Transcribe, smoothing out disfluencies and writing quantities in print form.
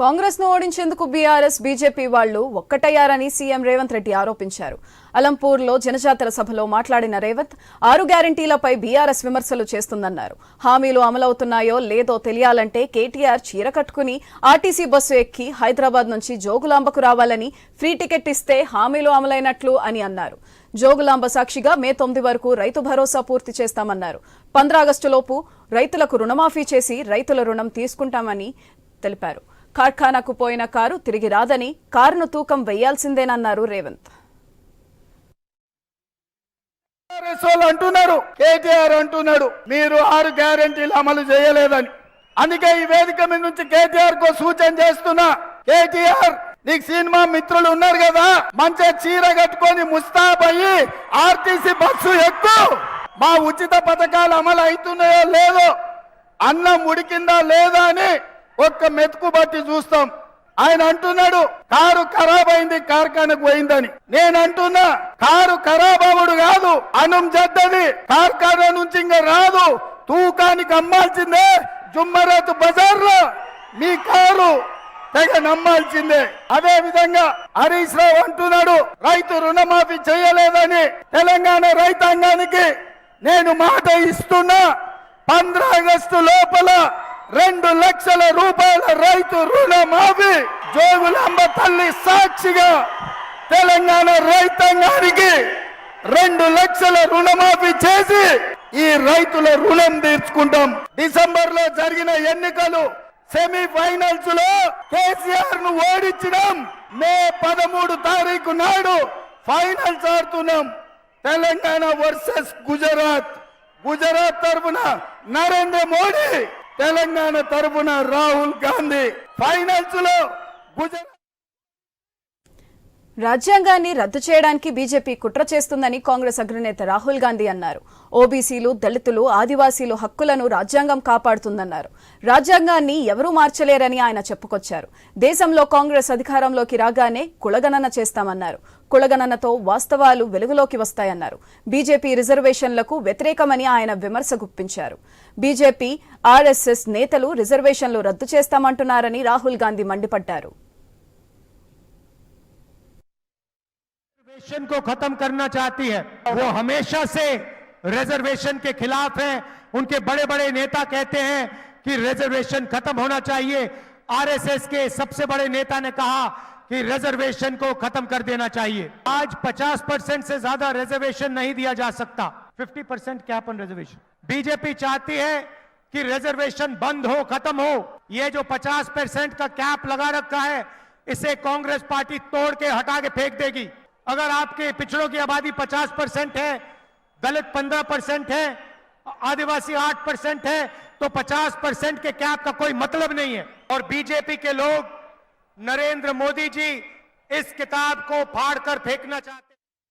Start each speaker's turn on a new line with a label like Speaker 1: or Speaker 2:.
Speaker 1: కాంగ్రెస్ ను ఓడించేందుకు BRS BJP వాళ్లు ఒక్కటయ్యారని CM Revanth Reddy ఆరోపించారు. అలంపూర్లో జనజాతర సభలో మాట్లాడిన రేవంత్ 6 గ్యారంటీలపై బీఆర్ఎస్ విమర్శలు చేస్తుందన్నారు. హామీలు అమలవుతున్నాయో లేదో తెలియాలంటే కేటీఆర్ చీర కట్టుకుని ఆర్టీసీ బస్సు ఎక్కి హైదరాబాద్ నుంచి జోగులాంబకు రావాలని, ఫ్రీ టికెట్ ఇస్తే హామీలు అమలైనట్లు అని అన్నారు. జోగులాంబ సాక్షిగా మే 9 వరకు రైతు భరోసా పూర్తి చేస్తామన్నారు. 15 ఆగస్టులోపు రైతులకు రుణమాఫీ చేసి రైతుల రుణం తీసుకుంటామని తెలిపారు. కార్ఖానాకు పోయిన కారు తిరిగి రాదని, కారును తూకం వేయాల్సిందేనన్నారు రేవంత్.
Speaker 2: అంటున్నారు, కేటీఆర్ అంటున్నాడు మీరు 6 గ్యారెంటీలు అమలు చేయలేదని. అందుకే ఈ వేదిక మీద నుంచి కేటీఆర్ కో సూచన చేస్తున్నా. కేటీఆర్, నీకు సినిమా మిత్రులు ఉన్నారు కదా, మంచిగా చీర కట్టుకొని ముస్తాబయ్యి ఆర్టీసీ బస్సు ఎక్కు. మా ఉచిత పథకాలు అమలు అవుతున్నాయో లేదో, అన్నం ఉడికిందా లేదా అని ఒక్క మెతుకు బట్టి చూస్తాం. ఆయన అంటున్నాడు కారు ఖరాబ్ అయింది, కార్ఖానకు పోయిందని. నేను అంటున్నా కారు ఖరాబ్ అవ్వడు కాదు, అన్నం చెడ్డది, కార్ఖానా నుంచి ఇంకా రాదు, తూకానికి అమ్మాల్సిందే. జుమ్మరాత్ బజార్ లో మీ కారు తెగ నమ్మాల్సిందే. అదే విధంగా హరీష్ రావు అంటున్నాడు రైతు రుణమాఫీ చేయలేదని. తెలంగాణ రైతాంగానికి నేను మాట ఇస్తున్నా, 15 ఆగస్టు లోపల 2 లక్షల రూపాయల రైతు రుణమాఫీ జోగులాంబ తల్లి సాక్షిగా తెలంగాణ రైతాంగానికి 2 లక్షల రుణమాఫీ చేసి ఈ రైతుల రుణం తీర్చుకుంటాం. డిసెంబర్ లో జరిగిన ఎన్నికలు సెమీఫైనల్స్ లో కేసీఆర్ ను ఓడించడం, మే 13 తారీఖు నాడు ఫైనల్స్ ఆడుతున్నాం. తెలంగాణ వర్సెస్ గుజరాత్. గుజరాత్ తరఫున నరేంద్ర మోడీ, తెలంగాణ తరఫున రాహుల్ గాంధీ. ఫైనల్స్ లో గుజరాత్.
Speaker 1: రాజ్యాంగాన్ని రద్దు చేయడానికి బీజేపీ కుట్ర చేస్తుందని కాంగ్రెస్ అగ్రనేత రాహుల్ గాంధీ అన్నారు. ఓబీసీలు, దళితులు, ఆదివాసీలు హక్కులను రాజ్యాంగం కాపాడుతుందన్నారు. రాజ్యాంగాన్ని ఎవరూ మార్చలేరని ఆయన చెప్పుకొచ్చారు. దేశంలో కాంగ్రెస్ అధికారంలోకి రాగానే కులగణన చేస్తామన్నారు. కులగణనతో వాస్తవాలు వెలుగులోకి వస్తాయన్నారు. బీజేపీ రిజర్వేషన్లకు వ్యతిరేకమని ఆయన విమర్శ గుప్పించారు. బీజేపీ, ఆర్ఎస్ఎస్ నేతలు రిజర్వేషన్లు రద్దు చేస్తామంటున్నారని రాహుల్ గాంధీ మండిపడ్డారు.
Speaker 3: रिजर्वेशन को खत्म करना चाहती है, वो हमेशा से रिजर्वेशन के खिलाफ है। उनके बड़े बड़े नेता कहते हैं कि रिजर्वेशन खत्म होना चाहिए। आरएसएस के सबसे बड़े नेता ने कहा कि रिजर्वेशन को खत्म कर देना चाहिए। आज 50% से ज्यादा रिजर्वेशन नहीं दिया जा सकता। 50% कैप ऑन रिजर्वेशन बीजेपी चाहती है कि रिजर्वेशन बंद हो, खत्म हो। ये जो 50% का कैप लगा रखा है, इसे कांग्रेस पार्टी तोड़ के हटा के फेंक देगी। अगर आपके पिछड़ों की आबादी 50% है, दलित 15% है, आदिवासी 8% है, तो 50% के कैप का कोई मतलब नहीं है। और बीजेपी के लोग, नरेंद्र मोदी जी इस किताब को फाड़कर फेंकना चाहते हैं।